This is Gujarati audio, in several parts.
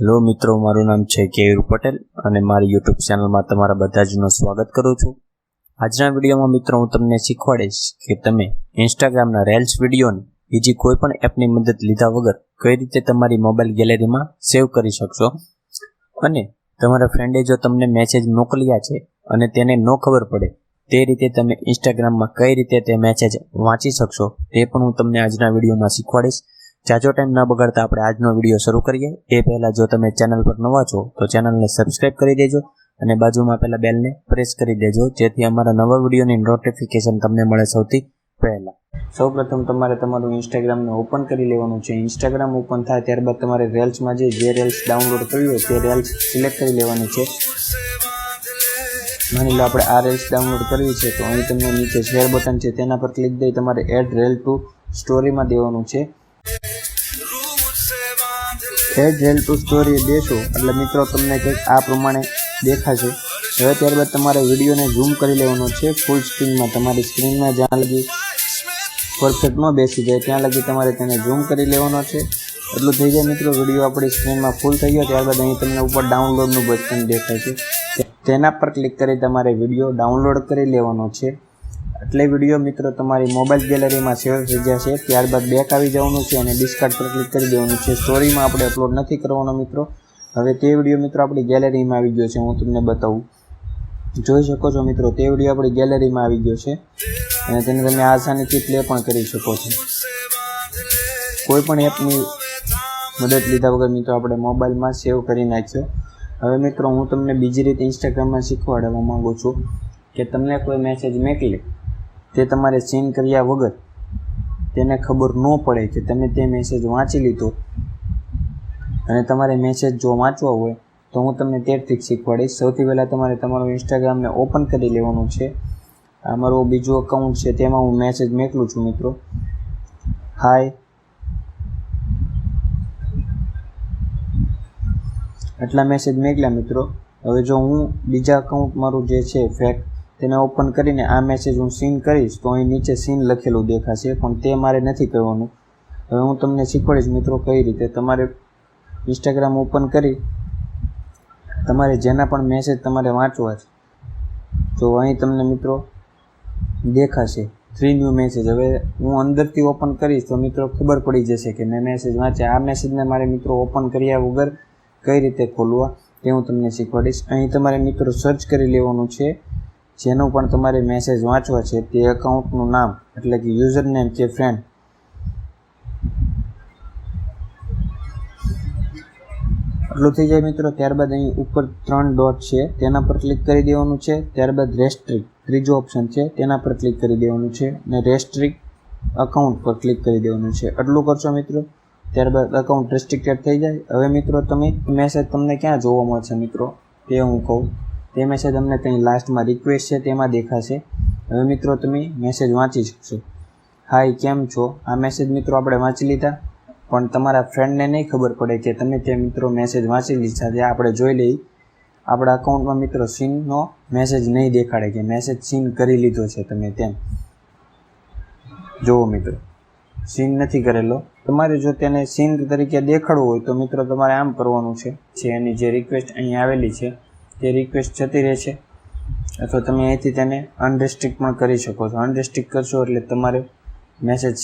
હેલો મિત્રો, મારું નામ છે કેયુર પટેલ અને મારી યુટ્યુબ ચેનલમાં તમારા બધા જનું સ્વાગત કરું છું। આજના વિડીયોમાં મિત્રો હું તમને શીખવાડીશ કે તમે ઇન્સ્ટાગ્રામના રીલ્સ વિડીયોને બીજી કોઈ પણ એપની મદદ લીધા વગર કઈ રીતે તમારી મોબાઈલ ગેલેરીમાં સેવ કરી શકશો અને તમારા ફ્રેન્ડે જો તમને મેસેજ મોકલ્યા છે અને તેને ન ખબર પડે તે રીતે તમે ઇન્સ્ટાગ્રામમાં કઈ રીતે તે મેસેજ વાંચી શકશો તે પણ હું તમને આજના વિડીયોમાં શીખવાડીશ। જાજો ટાઈમ ન બગાડતા આપણે આજનો વિડીયો શરૂ કરીએ। એ પહેલાં જો તમે ચેનલ પર નવા છો તો ચેનલને સબસ્ક્રાઇબ કરી દેજો અને બાજુમાં પહેલાં બેલને પ્રેસ કરી દેજો, જેથી અમારા નવા વિડીયોની નોટિફિકેશન તમને મળે સૌથી પહેલાં। સૌપ્રથમ તમારે તમારું ઇન્સ્ટાગ્રામને ઓપન કરી લેવાનું છે। ઇન્સ્ટાગ્રામ ઓપન થાય ત્યારબાદ તમારે રીલ્સમાં જે રીલ્સ ડાઉનલોડ કરવી હોય તે રીલ્સ સિલેક્ટ કરી લેવાની છે। માની લો આપણે આ રીલ્સ ડાઉનલોડ કરવી છે તો અહીં તમને નીચે શેર બટન છે તેના પર ક્લિક દઈ તમારે એડ રીલ ટુ સ્ટોરીમાં દેવાનું છે। એડ રીલ ટુ સ્ટોરી દેશો એટલે મિત્રો તમને કંઈક આ પ્રમાણે દેખાશે। હવે ત્યારબાદ તમારે વિડીયોને ઝૂમ કરી લેવાનો છે ફૂલ સ્ક્રીનમાં। તમારી સ્ક્રીનમાં જ્યાં લગી પરફેક્ટ ન બેસી જાય ત્યાં લગી તમારે તેને ઝૂમ કરી લેવાનો છે। એટલું થઈ જાય મિત્રો, વિડીયો આપણી સ્ક્રીનમાં ફૂલ થઈ ગયો ત્યારબાદ અહીં તમને ઉપર ડાઉનલોડનું બટન દેખાય છે, તેના પર ક્લિક કરી તમારે વિડીયો ડાઉનલોડ કરી લેવાનો છે। એટલે વિડીયો મિત્રો તમારી મોબાઈલ ગેલેરીમાં સેવ થઈ જશે। ત્યારબાદ બેક આવી જવાનું છે અને ડિસ્કાર્ડ પર ક્લિક કરી દેવાનું છે। સ્ટોરીમાં આપણે અપલોડ નથી કરવાનો મિત્રો। હવે તે વિડીયો મિત્રો આપણી ગેલેરીમાં આવી ગયો છે, હું તમને બતાવું। જોઈ શકો છો મિત્રો, તે વિડીયો આપણી ગેલેરીમાં આવી ગયો છે અને તેને તમે આસાનીથી પ્લે પણ કરી શકો છો। કોઈ પણ એપની મદદ લીધા વગર મિત્રો આપણે મોબાઈલમાં સેવ કરી નાખ્યો। હવે મિત્રો હું તમને બીજી રીતે ઇન્સ્ટાગ્રામમાં શીખવાડવા માગું છું કે તમને કોઈ મેસેજ મોકલે તે તમારે સીન કર્યા વગર તેને ખબર ન પડે કે તમે તે મેસેજ વાંચી લીધો અને તમારે મેસેજ જો વાંચવા હોય તો હું તમને તે ટ્રીક શીખવાડીશ। સૌથી પહેલાં તમારે તમારું ઇન્સ્ટાગ્રામને ઓપન કરી લેવાનું છે। આ મારું બીજું અકાઉન્ટ છે, તેમાં હું મેસેજ મોકલું છું મિત્રો, હાય। એટલા મેસેજ મોકલ્યા મિત્રો। હવે જો હું બીજા અકાઉન્ટ મારું જે છે ફેક તેને ઓપન કરીને આ મેસેજ હું સીન કરીશ તો અહીં નીચે સીન લખેલું દેખાશે, પણ તે મારે નથી કરવાનું। હવે હું તમને શીખવાડીશ મિત્રો કઈ રીતે। તમારે ઇન્સ્ટાગ્રામ ઓપન કરી તમારે જેના પણ મેસેજ તમારે વાંચવા છે તો અહીં તમને મિત્રો દેખાશે 3 ન્યૂ મેસેજ। હવે હું અંદરથી ઓપન કરીશ તો મિત્રો ખબર પડી જશે કે મેં મેસેજ વાંચ્યા। આ મેસેજને મારે મિત્રો ઓપન કર્યા વગર કઈ રીતે ખોલવા તે હું તમને શીખવાડીશ। અહીં તમારે મિત્રો સર્ચ કરી લેવાનું છે જેનું પણ તમારે મેસેજ વાંચવા છે તે એકાઉન્ટનું નામ, એટલે કે યુઝર નેમ કે ફ્રેન્ડ। એટલું થઈ જાય મિત્રો, ત્યારબાદ અહીં ઉપર 3 ડોટ છે તેના પર ક્લિક કરી દેવાનું છે। ત્યારબાદ રેસ્ટ્રિક્ટ ત્રીજો ઓપ્શન છે તેના પર ક્લિક કરી દેવાનું છે અને રેસ્ટ્રિક્ટ અકાઉન્ટ પર ક્લિક કરી દેવાનું છે। એટલું કરશો મિત્રો, ત્યારબાદ અકાઉન્ટ રેસ્ટ્રિક્ટેડ થઈ જાય। હવે મિત્રો તમે મેસેજ તમને ક્યાં જોવા મળશે મિત્રો તે હું કહું। તે મેસેજ અમને કંઈ લાસ્ટમાં રિક્વેસ્ટ છે તેમાં દેખાશે। હવે મિત્રો તમે મેસેજ વાંચી શકશો, હાય કેમ છો। આ મેસેજ મિત્રો આપણે વાંચી લીધા, પણ તમારા ફ્રેન્ડને નહીં ખબર પડે કે તમે તે મિત્રો મેસેજ વાંચી લીધા તે આપણે જોઈ લઈ। આપણા અકાઉન્ટમાં મિત્રો સીનનો મેસેજ નહીં દેખાડે કે મેસેજ સીન કરી લીધો છે તમે તેમ। જુઓ મિત્રો, સીન નથી કરેલો। તમારે જો તેને સીન તરીકે દેખાડવું હોય તો મિત્રો તમારે આમ કરવાનું છે, એની જે રિક્વેસ્ટ અહીં આવેલી છે તે રિક્વેસ્ટ જતી રહે છે, અથવા તમે અહીંથી તેને અનરેસ્ટ્રિક્ટ પણ કરી શકો છો। અનરેસ્ટ્રિક્ટ કરશો એટલે તમારે મેસેજ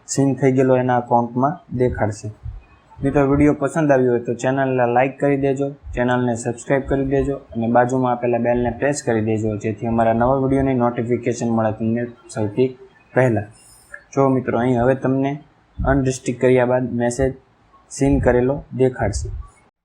સીન થઈ ગયેલો એના અકાઉન્ટમાં દેખાડશે। મિત્રો વિડીયો પસંદ આવ્યો હોય તો ચેનલને લાઇક કરી દેજો, ચેનલને સબસ્ક્રાઈબ કરી દેજો અને બાજુમાં આપેલા બેલને પ્રેસ કરી દેજો, જેથી અમારા નવા વિડીયોની નોટિફિકેશન મળે તમને સૌથી પહેલાં। જો મિત્રો અહીં હવે તમને અનરેસ્ટ્રિક્ટ કર્યા બાદ મેસેજ સીન કરેલો દેખાડશે।